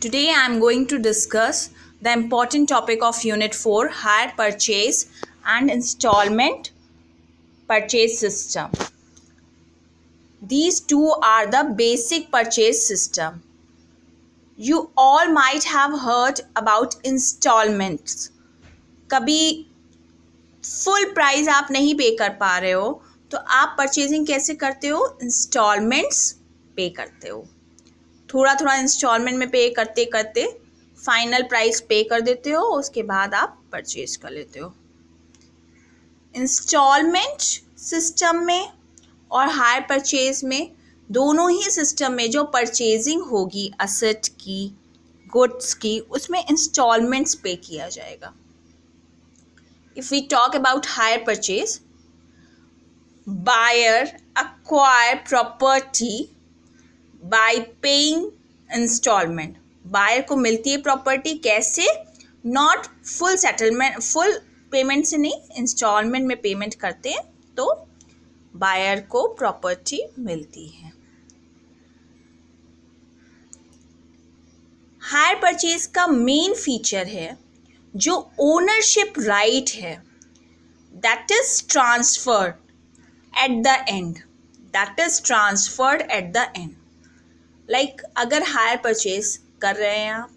Today I am going to discuss the important topic of Unit 4, Hire Purchase and Installment Purchase System. These two are the basic purchase system. You all might have heard about installments. कभी full price आप नहीं पे कर पा रहे हो तो आप परचेजिंग कैसे करते हो? इंस्टॉलमेंट्स पे करते हो. थोड़ा थोड़ा इंस्टॉलमेंट में पे करते करते फाइनल प्राइस पे कर देते हो, उसके बाद आप परचेज कर लेते हो. इंस्टॉलमेंट सिस्टम में और हायर परचेज में, दोनों ही सिस्टम में जो परचेजिंग होगी असेट की, गुड्स की, उसमें इंस्टॉलमेंट्स पे किया जाएगा. If we talk about hire purchase, buyer acquire property by paying instalment. Buyer को मिलती है प्रॉपर्टी कैसे? Not full settlement, full payment से नहीं, इंस्टॉलमेंट में पेमेंट करते हैं तो बायर को प्रॉपर्टी मिलती है. हायर परचेज का मेन फीचर है जो ओनरशिप राइट है, that is transferred eight the and. That is transferred eight the and. Like अगर हायर परचेज कर रहे हैं आप,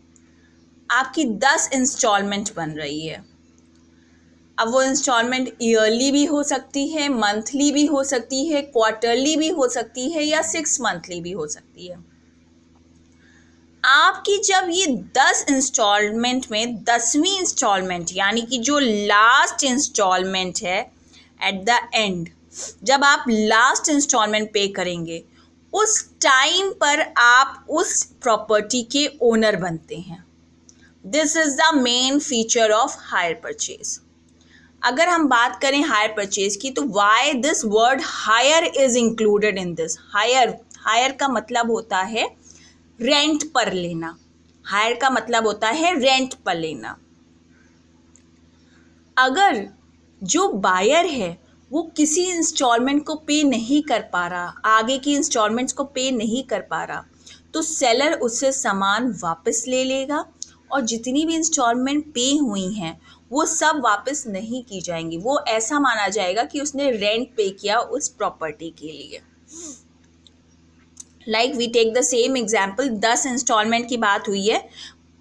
आपकी 10 इंस्टॉलमेंट बन रही है. अब वो इंस्टॉलमेंट ईयरली भी हो सकती है, मंथली भी हो सकती है, क्वार्टरली भी हो सकती है या 6 मंथली भी हो सकती है. आपकी जब ये 10 इंस्टॉलमेंट में 10वीं इंस्टॉलमेंट यानी कि जो लास्ट इंस्टॉलमेंट है, एट द एंड जब आप लास्ट इंस्टॉलमेंट पे करेंगे, उस टाइम पर आप उस प्रॉपर्टी के ओनर बनते हैं. This is the main feature of hire purchase. अगर हम बात करें हायर परचेज की, तो why this word hire is included in this. Hire का मतलब होता है रेंट पर लेना. हायर का मतलब होता है रेंट पर लेना. अगर जो बायर है वो किसी इंस्टॉलमेंट को पे नहीं कर पा रहा, आगे की इंस्टॉलमेंट्स को पे नहीं कर पा रहा, तो सेलर उससे सामान वापस ले लेगा और जितनी भी इंस्टॉलमेंट पे हुई हैं वो सब वापस नहीं की जाएंगी. वो ऐसा माना जाएगा कि उसने रेंट पे किया उस प्रॉपर्टी के लिए. Like we take the same example, 10 instalment की बात हुई है,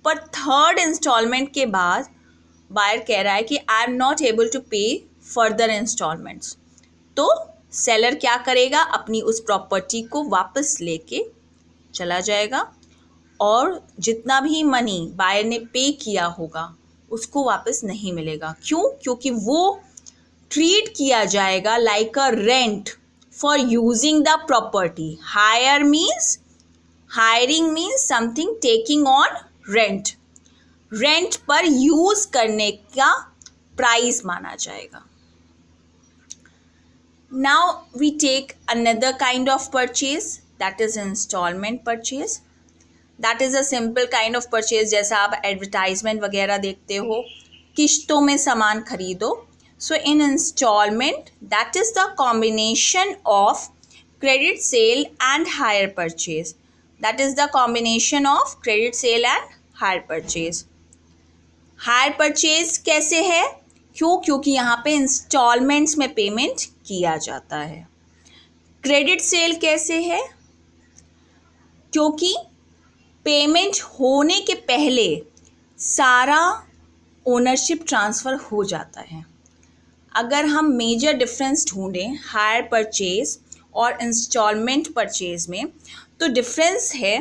पर 3rd इंस्टॉलमेंट के बाद बायर कह रहा है कि I am not able to pay further instalments. तो सेलर क्या करेगा? अपनी उस प्रॉपर्टी को वापस लेके चला जाएगा और जितना भी मनी बायर ने पे किया होगा उसको वापस नहीं मिलेगा. क्यों? क्योंकि वो ट्रीट किया जाएगा like a rent for using the property. Hiring means something taking on rent. Rent पर यूज करने का प्राइस माना जाएगा. Now we take another kind of purchase, that is installment purchase. That is a simple kind of purchase. जैसा आप advertisement वगैरह देखते हो, किश्तों में सामान खरीदो. So in installment, that is the combination of credit sale and hire purchase. That is the combination of credit sale and hire purchase. Hire purchase कैसे है? क्योंकि यहाँ पे इंस्टॉलमेंट्स में पेमेंट किया जाता है. क्रेडिट सेल कैसे है? क्योंकि पेमेंट होने के पहले सारा ओनरशिप ट्रांसफ़र हो जाता है. अगर हम मेजर डिफरेंस ढूंढें हायर परचेज और इंस्टॉलमेंट परचेज में, तो डिफरेंस है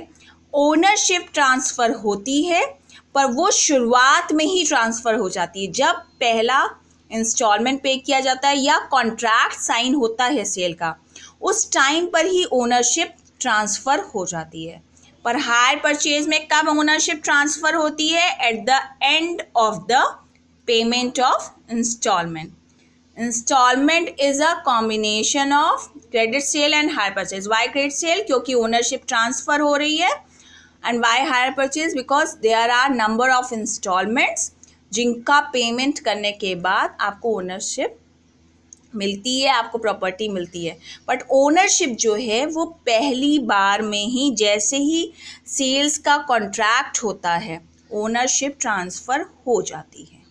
ओनरशिप ट्रांसफ़र होती है, पर वो शुरुआत में ही ट्रांसफ़र हो जाती है. जब पहला इंस्टॉलमेंट पे किया जाता है या कॉन्ट्रैक्ट साइन होता है सेल का, उस टाइम पर ही ओनरशिप ट्रांसफ़र हो जाती है. पर हायर परचेज में कब ओनरशिप ट्रांसफ़र होती है? At the end of the payment of instalment. Instalment is a combination of credit sale and hire purchase. Why credit sale? क्योंकि ओनरशिप ट्रांसफ़र हो रही है. And why hire purchase? Because there are number of instalments जिनका payment करने के बाद आपको ownership मिलती है, आपको प्रॉपर्टी मिलती है, बट ओनरशिप जो है वो पहली बार में ही, जैसे ही सेल्स का कॉन्ट्रैक्ट होता है, ओनरशिप ट्रांसफ़र हो जाती है।